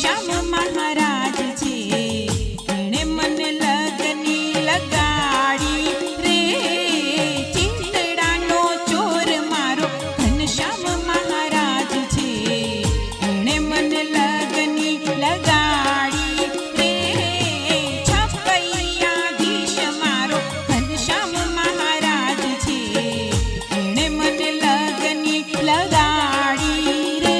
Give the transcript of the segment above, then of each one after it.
ઘનશ્યામ મહારાજ છે એણે મને લગની લગાડી રે ચિંતડાનો ચોર મારો ઘનશ્યામ મહારાજ છે એણે મને લગની લગાડી રે છપૈયાધીશ મારો ઘનશ્યામ મહારાજ છે એણે મને લગની લગાડી રે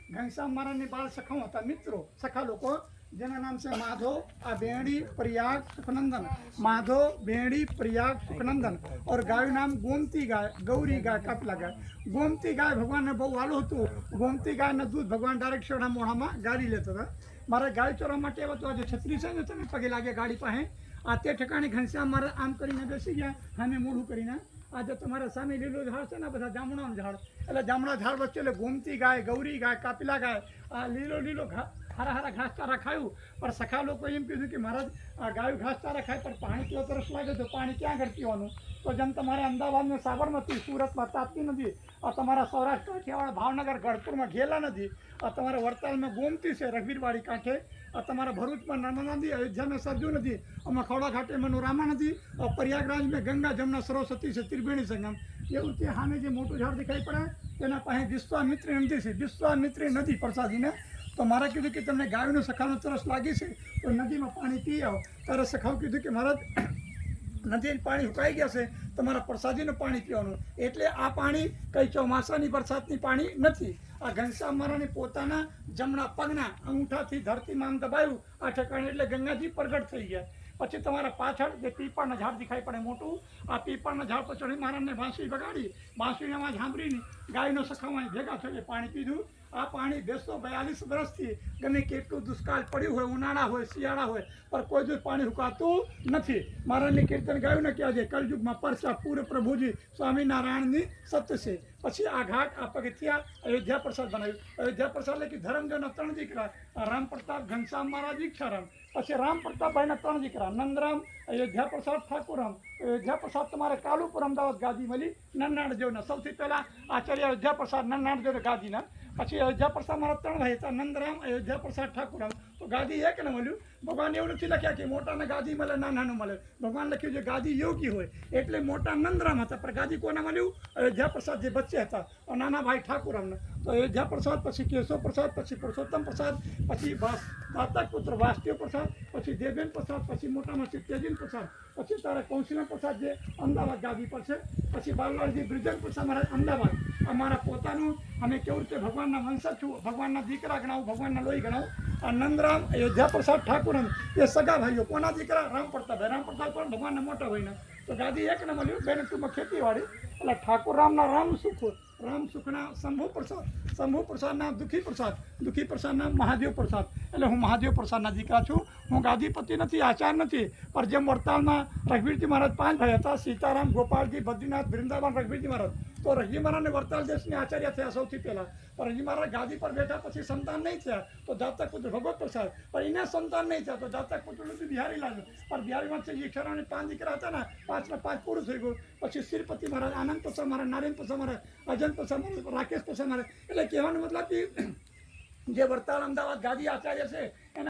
ઘનશ્યામ મહારાજની બાળ સખાઓ હતા, મિત્રો સખા લોકો, જેના નામ છે माधव, बेड़ी, प्रयाग, सुखनंदन। माधव, बेड़ी, प्रयाग, सुखनंदन। और गाय नाम गोमती गाय, गौरी गाय, कापला गाय। गोमती गाय भगवान ने बहु वालो हतुं। गोमती गाय न दूध भगवान डायरेक्ट शोड़ा मोढ़ामां गाड़ी लेता था। मारे गाय चोरवा माटे आव्या तो आज छतरी छे ने तमे पगे लागे गाड़ी पासे आ ते ठिकाणे घनश्याम महाराज आम करीने बेसी गया, सामे मोढुं करीने। आज તમારા સામે લીલો ઝાડ છે ને, બધા જામણાનું ઝાડ, એટલે જામણા ઝાડ વચ્ચે એટલે ગોમતી ગાય, ગૌરી ગાય, કાપિલા ગાય, આ લીલો હારા હારા ઘાસ ચારા ખાયું। પણ સખા લોકો એમ કીધું કે મહારાજ આ ગાયું ઘાસ ચારા ખાય પણ પાણી પીવા તરસ લાગે તો પાણી ક્યાં આગળ પીવાનું? તો જેમ તમારે અમદાવાદમાં સાબરમતી, સુરતમાં તાપ્તી નદી, આ તમારા સૌરાષ્ટ્ર કાઠિયાવાડ, ભાવનગર, ગઢપુરમાં ઘેલા નદી, આ તમારા વડતાલમાં ગોમતી છે રઘવીરવાડી કાંઠે, આ તમારા ભરૂચમાં નર્મદા નદી, અયોધ્યામાં સરજુ નદી, આમાં ખોડા ઘાટે મનોરામા નદી, और प्रयागराज में गंगा जमुना सरस्वती से त्रिवेणी संगम। એવું તે સામે જે મોટું ઝાડ દેખાઈ પડે તેના પાસે વિશ્વામિત્રી નદી છે, વિશ્વામિત્રી નદી પ્રસાદીને। તો મારે કીધું કે તમને ગાયનું સખાનું તરસ લાગી છે તો નદીમાં પાણી પી આવો। ત્યારે સખાઓ કીધું કે મહારાજ નદીનું પાણી સુકાઈ ગયા છે, તમારા પ્રસાદીનું પાણી પીવાનું। એટલે આ પાણી કઈ ચોમાસાની વરસાદની પાણી નથી। આ ઘનશ્યામ મહારાજને પોતાના જમણા પગના અંગૂઠાથી ધરતીમાં આમ દબાયું આ ઠેકાણે, એટલે ગંગાજી પ્રગટ થઈ ગયા। પછી તમારા પાછળ જે પીપળના ઝાડ દેખાઈ પડે મોટું, આ પીપળના ઝાડ પર ચડી મહારાજને બાંસુરી વગાડી, બાંસુરીનો અવાજ સાંભળીને ગાયનો સખામાં ભેગા થઈને પાણી પીધું। આ પાણી 242 વર્ષથી ગમે કેટલું દુષ્કાળ પડ્યું હોય, ઉનાળા હોય, શિયાળા હોય, પણ કોઈ દિવસ પાણી સુકાતું નથી। મહારાજને કીર્તન ગાયું ને કે આજે કલયુગમાં પરસા પૂર્વ પ્રભુજી સ્વામિનારાયણની સત્ય છે। પછી આ ઘાટ આ પગથિયા અયોધ્યા પ્રસાદ બનાવ્યું। અયોધ્યા પ્રસાદ એટલે કે ધર્મદેવના 3 દીકરા, રામ પ્રતાપ, ઘનશ્યામ મહારાજ, ઈચ્છારામ। પછી રામ પ્રતાપભાઈના 3 દીકરા, નંદરામ, અયોધ્યા પ્રસાદ, ઠાકુરામ। અયોધ્યા પ્રસાદ તમારે કાલુપુર અમદાવાદ ગાદી મળી નરનાળ દેવના। સૌથી પહેલા આચાર્ય અયોધ્યા પ્રસાદ નરનાળ દેવ ગાદીના। પછી અયોધ્યા પ્રસાદ મારા 3 ભાઈ હતા, નંદરામ, અયોધ્યા પ્રસાદ, ઠાકુરામ। તો ગાદી એક ને મળ્યું। ભગવાન એવું નથી લખ્યા કે મોટાને ગાદી મળે, નાનાનું મળે। ભગવાન લખ્યું છે ગાદી યોગી હોય, એટલે મોટા નંદરામ હતા, પણ ગાદી કોને મળ્યું? અયોધ્યા પ્રસાદ જે બચ્ચે હતા, નાના ભાઈ ઠાકુરામને। તો અયોધ્યા પ્રસાદ, પછી કેશવ પ્રસાદ, પછી પુરુષોત્તમ પ્રસાદ, પછી વાતક પુત્ર વાસુદેવ પ્રસાદ, પછી દેવેન પ્રસાદ, પછી મોટામાં તેજીન પ્રસાદ, પછી તારા કૌશિલા પ્રસાદ જે અમદાવાદ ગાદી પર છે, પછી બાલલાલજી બ્રિજન પ્રસાદ મહારાજ અમદાવાદ। અમારા પોતાનું અમે કેવું રીતે ભગવાનના વંશજ છું, ભગવાનના દીકરા ગણાવું, ભગવાનના લોહી ગણાવું। આ નંદરામ, અયોધ્યા પ્રસાદ, ઠાકુરામ એ સગા ભાઈઓ। કોના દીકરા? રામ પ્રતાપ। રામ પ્રતાપ પણ ભગવાનના મોટા ભાઈના। તો ગાદી એક ને મળ્યું, બેન ટૂંકમાં ખેતીવાડી, એટલે ઠાકુરામના રામ સુખ, રામ સુખના શંભુ પ્રસાદ, શંભુ પ્રસાદના દુઃખી પ્રસાદ, દુઃખી પ્રસાદના મહાદેવ પ્રસાદ। એટલે હું મહાદેવ પ્રસાદના દીકરા છું। હું ગાદીપતિ નથી, આચાર નથી, પણ જેમ વડતાલમાં રઘવીરજી મહારાજ 5 ભાઈ હતા, સીતારામ, ગોપાલજી, બદ્રીનાથ, વૃંદાવન, રઘવીરજી મહારાજ। તો રઘવી મહારાજને વડતાલ દેશની આચાર્ય થયા સૌથી પહેલાં। પણ રઘવી મહારાજ ગાદી પર બેઠા પછી સંતાન નહીં થયા તો જાતક પુત્ર ભગવત પ્રસાદ, પણ એને સંતાન નહીં થયા તો જાતક પુત્ર નથી બિહારી લાલ। પણ બિહારી વંશ ઈક્ષરાને 5 દીકરા હતા ને, 5 ને 5 પૂરું થઈ ગયું। પછી શ્રીપતિ મહારાજ, આનંદ પ્રસાદ મહારાજ, નારાયણ પ્રસાદ મહારાજ, અજંત પ્રસાદ મહારાજ, રાકેશ પ્રસાદ મહારાજ। એટલે કહેવાનો મતલબ કે જે વડતાલ અમદાવાદ ગાદી આચાર્ય છે